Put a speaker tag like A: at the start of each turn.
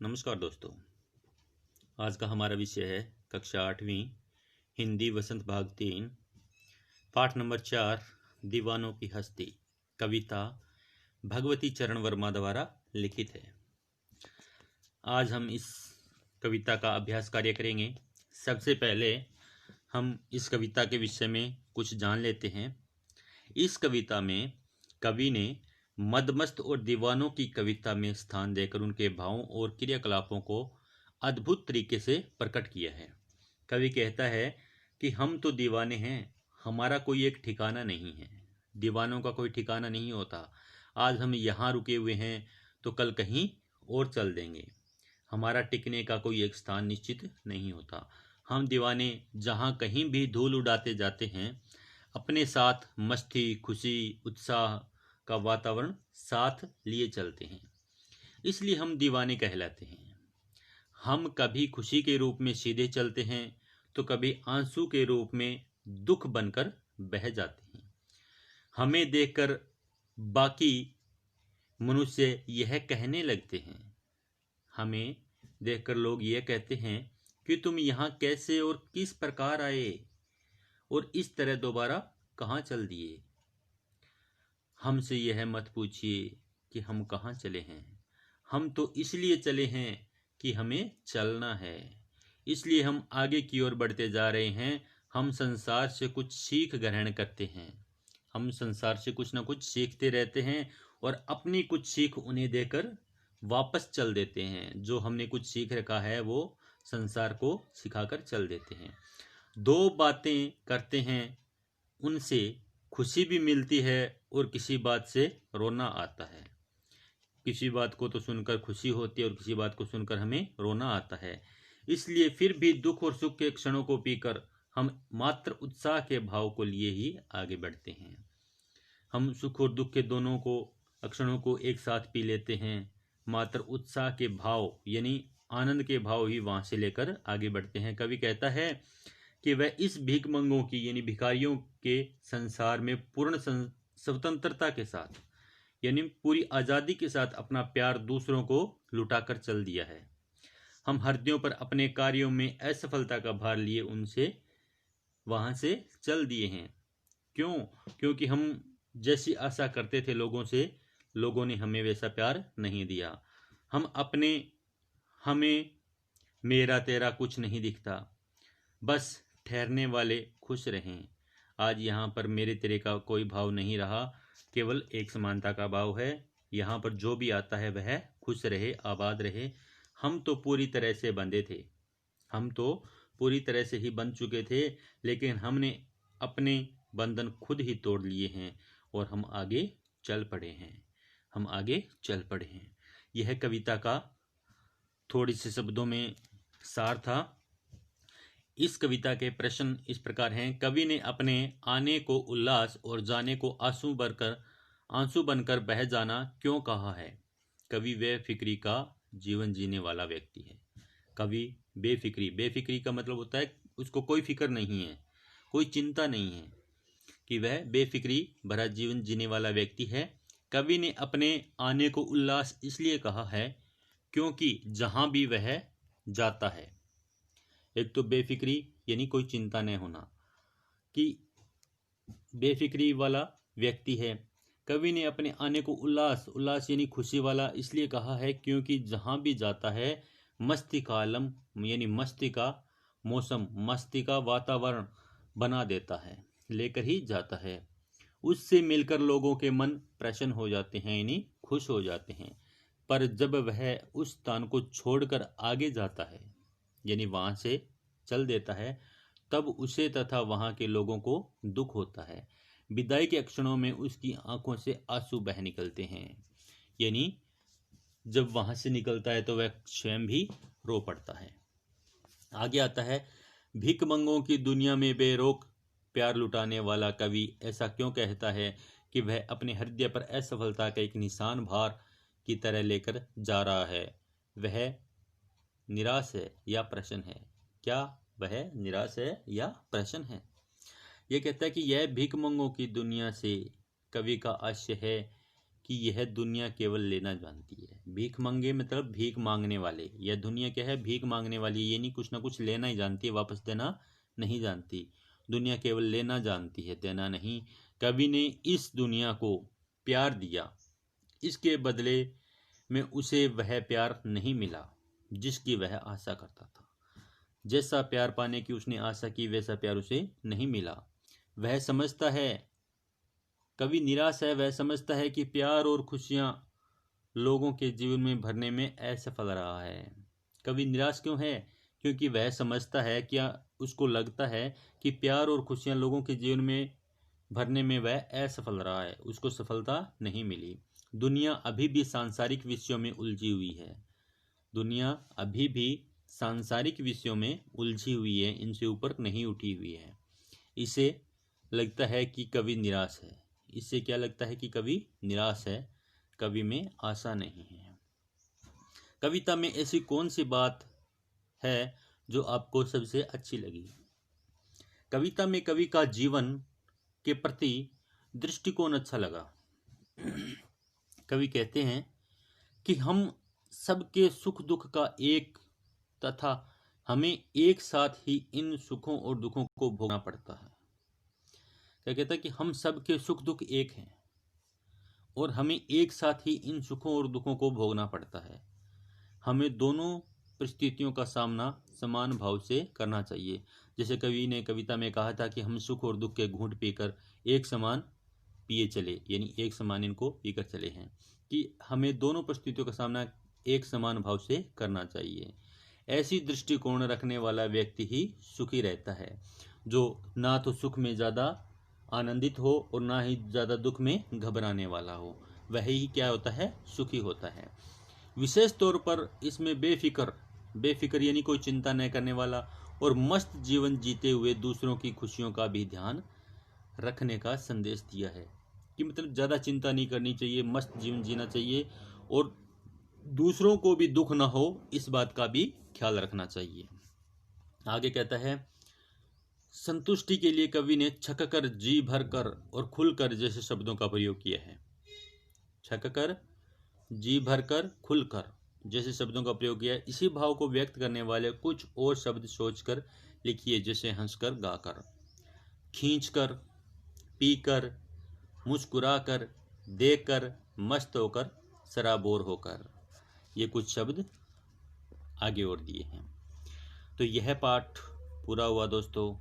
A: नमस्कार दोस्तों। आज का हमारा विषय है कक्षा 8वीं हिंदी वसंत भाग 3 पाठ नंबर 4 दीवानों की हस्ती। कविता भगवती चरण वर्मा द्वारा लिखित है। आज हम इस कविता का अभ्यास कार्य करेंगे। सबसे पहले हम इस कविता के विषय में कुछ जान लेते हैं। इस कविता में कवि ने मदमस्त और दीवानों की कविता में स्थान देकर उनके भावों और क्रियाकलापों को अद्भुत तरीके से प्रकट किया है। कवि कहता है कि हम तो दीवाने हैं, हमारा कोई एक ठिकाना नहीं है। दीवानों का कोई ठिकाना नहीं होता। आज हम यहाँ रुके हुए हैं तो कल कहीं और चल देंगे। हमारा टिकने का कोई एक स्थान निश्चित नहीं होता। हम दीवाने जहाँ कहीं भी धूल उड़ाते जाते हैं, अपने साथ मस्ती, खुशी, उत्साह का वातावरण साथ लिए चलते हैं, इसलिए हम दीवाने कहलाते हैं। हम कभी खुशी के रूप में सीधे चलते हैं तो कभी आंसू के रूप में दुख बनकर बह जाते हैं। हमें देखकर बाकी मनुष्य यह कहने लगते हैं, हमें देखकर लोग यह कहते हैं कि तुम यहाँ कैसे और किस प्रकार आए और इस तरह दोबारा कहाँ चल दिए। हमसे यह मत पूछिए कि हम कहाँ चले हैं। हम तो इसलिए चले हैं कि हमें चलना है, इसलिए हम आगे की ओर बढ़ते जा रहे हैं। हम संसार से कुछ सीख ग्रहण करते हैं। हम संसार से कुछ ना कुछ सीखते रहते हैं और अपनी कुछ सीख उन्हें देकर वापस चल देते हैं। जो हमने कुछ सीख रखा है वो संसार को सिखाकर चल देते हैं। दो बातें करते हैं, उनसे खुशी भी मिलती है और किसी बात से रोना आता है। किसी बात को तो सुनकर खुशी होती है और किसी बात को सुनकर हमें रोना आता है। इसलिए फिर भी दुख और सुख के क्षणों को पीकर हम मात्र उत्साह के भाव को लिए ही आगे बढ़ते हैं। हम सुख और दुख के दोनों को क्षणों को एक साथ पी लेते हैं। मात्र उत्साह के भाव यानी आनंद के भाव ही वहां से लेकर आगे बढ़ते हैं। कवि कहता है कि वह इस भीखमंगों की यानी भिखारियों के संसार में पूर्ण स्वतंत्रता के साथ यानी पूरी आज़ादी के साथ अपना प्यार दूसरों को लुटाकर चल दिया है। हम हृदयों पर अपने कार्यों में असफलता का भार लिए उनसे वहां से चल दिए हैं। क्यों? क्योंकि हम जैसी आशा करते थे लोगों से, लोगों ने हमें वैसा प्यार नहीं दिया। हमें मेरा तेरा कुछ नहीं दिखता, बस ठहरने वाले खुश रहें। आज यहाँ पर मेरे तेरे का कोई भाव नहीं रहा, केवल एक समानता का भाव है। यहाँ पर जो भी आता है वह खुश रहे, आबाद रहे। हम तो पूरी तरह से बंधे थे, हम तो पूरी तरह से ही बंध चुके थे, लेकिन हमने अपने बंधन खुद ही तोड़ लिए हैं और हम आगे चल पड़े हैं। हम आगे चल पड़े हैं। यह कविता का थोड़ी से शब्दों में सार था। इस कविता के प्रश्न इस प्रकार हैं। कवि ने अपने आने को उल्लास और जाने को आंसू बनकर बह जाना क्यों कहा है? कवि बेफिक्री का जीवन जीने वाला व्यक्ति है। कवि बेफिक्री का मतलब होता है उसको कोई फिक्र नहीं है, कोई चिंता नहीं है, कि वह बेफिक्री भरा जीवन जीने वाला व्यक्ति है। कवि ने अपने आने को उल्लास इसलिए कहा है क्योंकि जहां भी वह जाता है, एक तो बेफिक्री यानी कोई चिंता नहीं होना, कि बेफिक्री वाला व्यक्ति है। कवि ने अपने आने को उल्लास यानी खुशी वाला इसलिए कहा है क्योंकि जहां भी जाता है मस्ती का आलम यानी मस्ती का मौसम, मस्ती का वातावरण बना देता है, लेकर ही जाता है। उससे मिलकर लोगों के मन प्रसन्न हो जाते हैं यानी खुश हो जाते हैं। पर जब वह उस स्थान को छोड़कर आगे जाता है यानी वहां से चल देता है, तब उसे तथा वहां के लोगों को दुख होता है। विदाई के क्षणों में उसकी आंखों से आंसू बह निकलते हैं, यानी जब वहां से निकलता है तो वह स्वयं भी रो पड़ता है। आगे आता है, भिखमंगों की दुनिया में बेरोक प्यार लुटाने वाला कवि ऐसा क्यों कहता है कि वह अपने हृदय पर असफलता का एक निशान भार की तरह लेकर जा रहा है? वह निराश है या प्रसन्न है? क्या वह निराश है या प्रसन्न है? यह कहता है कि यह भिखमंगों की दुनिया से कवि का आशय है कि यह दुनिया केवल लेना जानती है। भीख मंगे मतलब भीख मांगने वाले। यह दुनिया क्या है? भीख मांगने वाली। ये नहीं कुछ ना कुछ लेना ही जानती है, वापस देना नहीं जानती। दुनिया केवल लेना जानती है, देना नहीं। कवि ने इस दुनिया को प्यार दिया, इसके बदले में उसे वह प्यार नहीं मिला जिसकी वह आशा करता था। जैसा प्यार पाने की उसने आशा की, वैसा प्यार उसे नहीं मिला। वह समझता है, कवि निराश है, वह समझता है कि प्यार और खुशियां लोगों के जीवन में भरने में असफल रहा है। कवि निराश क्यों है? क्योंकि वह समझता है, क्या उसको लगता है कि प्यार और खुशियां लोगों के जीवन में भरने में वह असफल रहा है, उसको सफलता नहीं मिली। दुनिया अभी भी सांसारिक विषयों में उलझी हुई है। दुनिया अभी भी सांसारिक विषयों में उलझी हुई है, इनसे ऊपर नहीं उठी हुई है। इसे लगता है कि कवि निराश है। इससे क्या लगता है? कि कवि निराश है, कवि में आशा नहीं है। कविता में ऐसी कौन सी बात है जो आपको सबसे अच्छी लगी? कविता में कवि का जीवन के प्रति दृष्टिकोण अच्छा लगा। कवि कहते हैं कि हम सबके सुख दुख का एक तथा हमें एक साथ ही इन सुखों और दुखों को भोगना पड़ता है। क्या कहता है? कि हम सबके सुख दुख एक हैं और हमें एक साथ ही इन सुखों और दुखों को भोगना पड़ता है। हमें दोनों परिस्थितियों का सामना समान भाव से करना चाहिए। जैसे कवि ने कविता में कहा था कि हम सुख और दुख के घूंट पीकर एक समान पिए चले, यानी एक समान इनको पीकर चले हैं, कि हमें दोनों परिस्थितियों का सामना एक समान भाव से करना चाहिए। ऐसी दृष्टिकोण रखने वाला व्यक्ति ही सुखी रहता है, जो ना तो सुख में ज़्यादा आनंदित हो और ना ही ज़्यादा दुख में घबराने वाला हो। वह ही क्या होता है? सुखी होता है। विशेष तौर पर इसमें बेफिक्र यानी कोई चिंता न करने वाला और मस्त जीवन जीते हुए दूसरों की खुशियों का भी ध्यान रखने का संदेश दिया है। कि मतलब ज़्यादा चिंता नहीं करनी चाहिए, मस्त जीवन जीना चाहिए और दूसरों को भी दुख ना हो, इस बात का भी ख्याल रखना चाहिए। आगे कहता है, संतुष्टि के लिए कवि ने छक कर, जी भर कर और खुल कर जैसे शब्दों का प्रयोग किया है। छक कर, जी भर कर, खुल कर जैसे शब्दों का प्रयोग किया है। इसी भाव को व्यक्त करने वाले कुछ और शब्द सोचकर लिखिए, जैसे हंसकर, गाकर, खींचकर, पीकर, मुस्कुराकर, देखकर, मस्त होकर, सराबोर होकर। ये कुछ शब्द आगे और दिए हैं। तो यह पाठ पूरा हुआ दोस्तों।